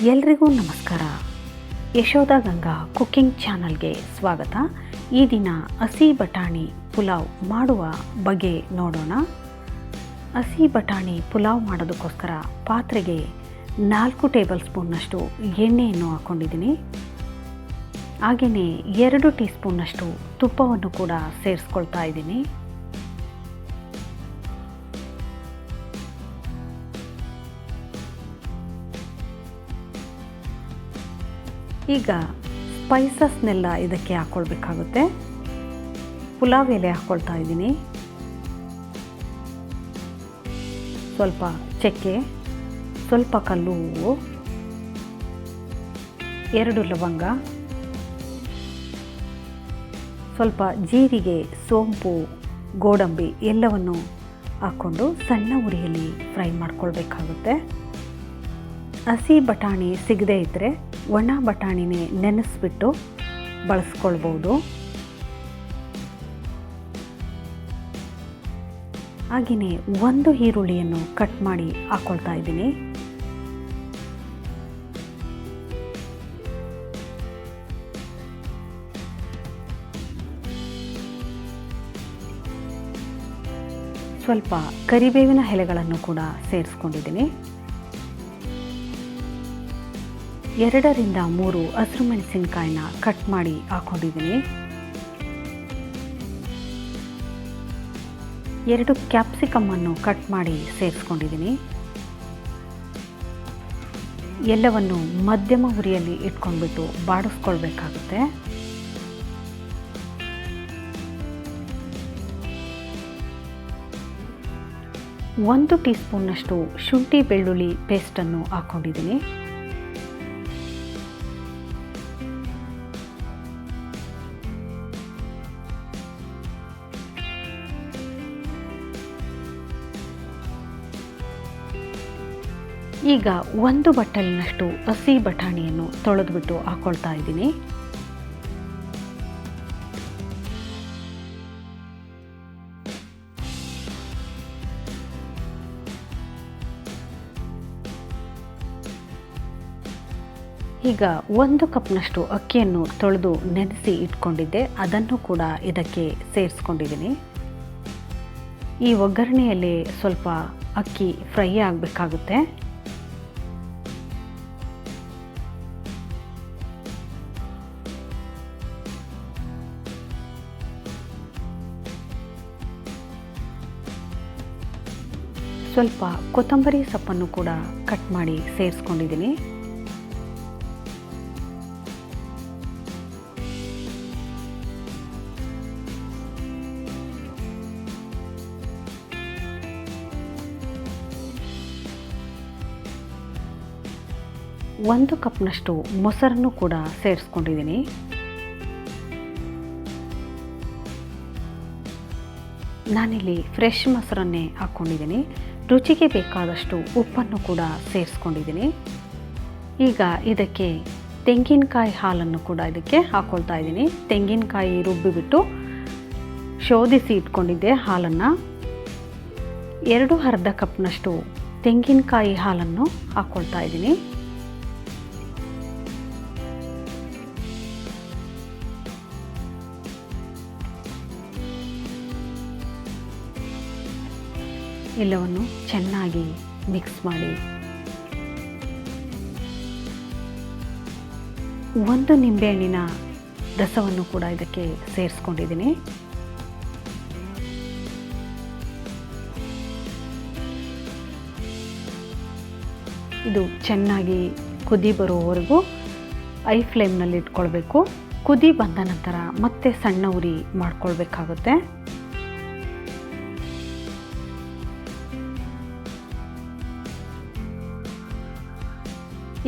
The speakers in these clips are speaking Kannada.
ಎಲ್ರಿಗೂ ನಮಸ್ಕಾರ. ಯಶೋಧ ಗಂಗಾ ಕುಕ್ಕಿಂಗ್ ಚಾನಲ್ಗೆ ಸ್ವಾಗತ. ಈ ದಿನ ಹಸಿ ಬಟಾಣಿ ಪುಲಾವ್ ಮಾಡುವ ಬಗೆ ನೋಡೋಣ. ಹಸಿ ಬಟಾಣಿ ಪುಲಾವ್ ಮಾಡೋದಕ್ಕೋಸ್ಕರ ಪಾತ್ರೆಗೆ 4 ಟೇಬಲ್ ಸ್ಪೂನ್ನಷ್ಟು ಎಣ್ಣೆಯನ್ನು ಹಾಕ್ಕೊಂಡಿದ್ದೀನಿ. ಹಾಗೆಯೇ 2 ಟೀ ಸ್ಪೂನ್ನಷ್ಟು ತುಪ್ಪವನ್ನು ಕೂಡ ಸೇರಿಸ್ಕೊಳ್ತಾ ಇದ್ದೀನಿ. ಈಗ ಸ್ಪೈಸಸ್ನೆಲ್ಲ ಇದಕ್ಕೆ ಹಾಕ್ಕೊಳ್ಬೇಕಾಗುತ್ತೆ. ಪುಲಾವ್ ಎಲೆ ಹಾಕ್ಕೊಳ್ತಾ ಇದ್ದೀನಿ, ಸ್ವಲ್ಪ ಚಕ್ಕೆ, ಸ್ವಲ್ಪ ಕಲ್ಲು ಹೂವು, 2 ಲವಂಗ, ಸ್ವಲ್ಪ ಜೀರಿಗೆ, ಸೋಂಪು, ಗೋಡಂಬಿ ಎಲ್ಲವನ್ನು ಹಾಕ್ಕೊಂಡು ಸಣ್ಣ ಉರಿಯಲ್ಲಿ ಫ್ರೈ ಮಾಡ್ಕೊಳ್ಬೇಕಾಗುತ್ತೆ. ಹಸಿ ಬಟಾಣಿ ಸಿಗದೇ ಇದ್ದರೆ ಒಣ ಬಟಾಣಿನೇ ನೆನೆಸ್ಬಿಟ್ಟು ಬಳಸ್ಕೊಳ್ಬೋದು. ಹಾಗೆಯೇ 1 ಈರುಳ್ಳಿಯನ್ನು ಕಟ್ ಮಾಡಿ ಹಾಕ್ಕೊಳ್ತಾ ಇದ್ದೀನಿ. ಸ್ವಲ್ಪ ಕರಿಬೇವಿನ ಎಲೆಗಳನ್ನು ಕೂಡ ಸೇರಿಸ್ಕೊಂಡಿದ್ದೀನಿ. 2 ರಿಂದ 3 ಹಸಿರು ಮೆಣಸಿನಕಾಯಿನ ಕಟ್ ಮಾಡಿ ಹಾಕ್ಕೊಂಡಿದ್ದೀನಿ. 2 ಕ್ಯಾಪ್ಸಿಕಮ್ಮನ್ನು ಕಟ್ ಮಾಡಿ ಸೇರಿಸ್ಕೊಂಡಿದ್ದೀನಿ. ಎಲ್ಲವನ್ನು ಮಧ್ಯಮ ಉರಿಯಲ್ಲಿ ಇಟ್ಕೊಂಡ್ಬಿಟ್ಟು ಬಾಡಿಸ್ಕೊಳ್ಬೇಕಾಗುತ್ತೆ. ಒಂದು ಟೀ ಸ್ಪೂನ್ನಷ್ಟು ಶುಂಠಿ ಬೆಳ್ಳುಳ್ಳಿ ಪೇಸ್ಟನ್ನು ಹಾಕ್ಕೊಂಡಿದ್ದೀನಿ. ಈಗ 1 ಬಟ್ಟಲಿನಷ್ಟು ಹಸಿ ಬಟಾಣಿಯನ್ನು ತೊಳೆದ್ಬಿಟ್ಟು ಹಾಕ್ಕೊಳ್ತಾ ಇದ್ದೀನಿ. ಈಗ 1 ಕಪ್ನಷ್ಟು ಅಕ್ಕಿಯನ್ನು ತೊಳೆದು ನೆನೆಸಿ ಇಟ್ಕೊಂಡಿದ್ದೆ, ಅದನ್ನು ಕೂಡ ಇದಕ್ಕೆ ಸೇರಿಸ್ಕೊಂಡಿದ್ದೀನಿ. ಈ ಒಗ್ಗರಣೆಯಲ್ಲಿ ಸ್ವಲ್ಪ ಅಕ್ಕಿ ಫ್ರೈ ಆಗಬೇಕಾಗುತ್ತೆ. ಸ್ವಲ್ಪ ಕೊತ್ತಂಬರಿ ಸೊಪ್ಪನ್ನು ಕೂಡ ಕಟ್ ಮಾಡಿ ಸೇರಿಸ್ಕೊಂಡಿದ್ದೀನಿ. ಒಂದು ಕಪ್ನಷ್ಟು ಮೊಸರನ್ನು ಕೂಡ ಸೇರಿಸ್ಕೊಂಡಿದ್ದೀನಿ. ನಾನಿಲ್ಲಿ ಫ್ರೆಶ್ ಮೊಸರನ್ನೇ ಹಾಕ್ಕೊಂಡಿದ್ದೀನಿ. ರುಚಿಗೆ ಬೇಕಾದಷ್ಟು ಉಪ್ಪನ್ನು ಕೂಡ ಸೇರಿಸ್ಕೊಂಡಿದ್ದೀನಿ. ಈಗ ಇದಕ್ಕೆ ತೆಂಗಿನಕಾಯಿ ಹಾಲನ್ನು ಕೂಡ ಇದಕ್ಕೆ ಹಾಕ್ಕೊಳ್ತಾ ಇದ್ದೀನಿ. ತೆಂಗಿನಕಾಯಿ ರುಬ್ಬಿಬಿಟ್ಟು ಶೋಧಿಸಿ ಇಟ್ಕೊಂಡಿದ್ದೆ ಹಾಲನ್ನು. 2 ಅರ್ಧ ಕಪ್ನಷ್ಟು ತೆಂಗಿನಕಾಯಿ ಹಾಲನ್ನು ಹಾಕ್ಕೊಳ್ತಾ ಇದ್ದೀನಿ. ಎಲ್ಲವನ್ನು ಚೆನ್ನಾಗಿ ಮಿಕ್ಸ್ ಮಾಡಿ 1 ನಿಂಬೆಹಣ್ಣಿನ ರಸವನ್ನು ಕೂಡ ಇದಕ್ಕೆ ಸೇರಿಸ್ಕೊಂಡಿದ್ದೀನಿ. ಇದು ಚೆನ್ನಾಗಿ ಕುದಿ ಬರುವವರೆಗೂ ಹೈ ಫ್ಲೇಮ್ನಲ್ಲಿ ಇಟ್ಕೊಳ್ಬೇಕು. ಕುದಿ ಬಂದ ನಂತರ ಮತ್ತೆ ಸಣ್ಣ ಉರಿ ಮಾಡ್ಕೊಳ್ಬೇಕಾಗುತ್ತೆ.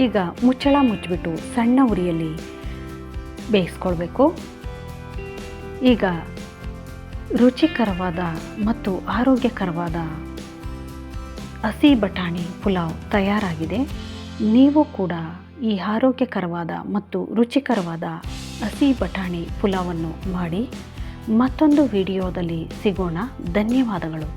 ಈಗ ಮುಚ್ಚಳ ಮುಚ್ಚಿಬಿಟ್ಟು ಸಣ್ಣ ಉರಿಯಲ್ಲಿ ಬೇಯಿಸ್ಕೊಳ್ಬೇಕು. ಈಗ ರುಚಿಕರವಾದ ಮತ್ತು ಆರೋಗ್ಯಕರವಾದ ಹಸಿ ಬಟಾಣಿ ಪುಲಾವ್ ತಯಾರಾಗಿದೆ. ನೀವು ಕೂಡ ಈ ಆರೋಗ್ಯಕರವಾದ ಮತ್ತು ರುಚಿಕರವಾದ ಹಸಿ ಬಟಾಣಿ ಪುಲಾವನ್ನು ಮಾಡಿ. ಮತ್ತೊಂದು ವಿಡಿಯೋದಲ್ಲಿ ಸಿಗೋಣ. ಧನ್ಯವಾದಗಳು.